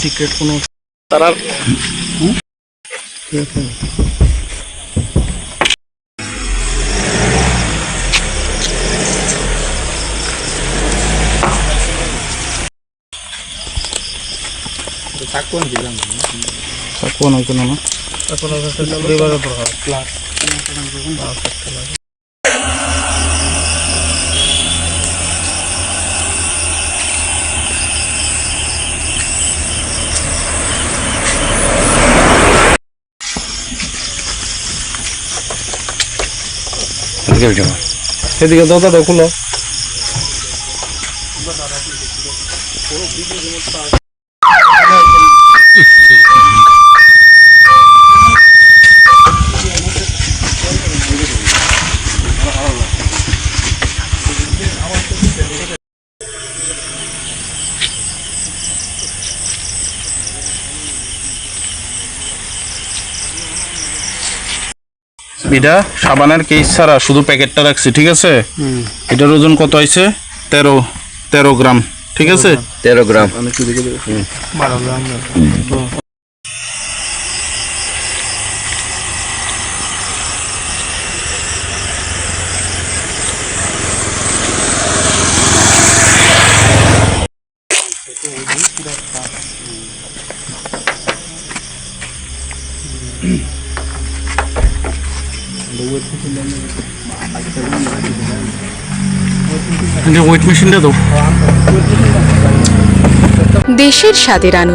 Secret কোনো তারা Sakuna itu nama. Sakuna itu lebar berapa? Kelas. এদিকে দরজাটা খুলো। এটা সাবানের কেস ছাড়া শুধু প্যাকেটটা রাখছি, ঠিক আছে? এটার ওজন কত হয়েছে? 13 গ্রাম, ঠিক আছে? 13 গ্রাম। 12 গ্রাম। দেশের স্বাদের আনন্দ।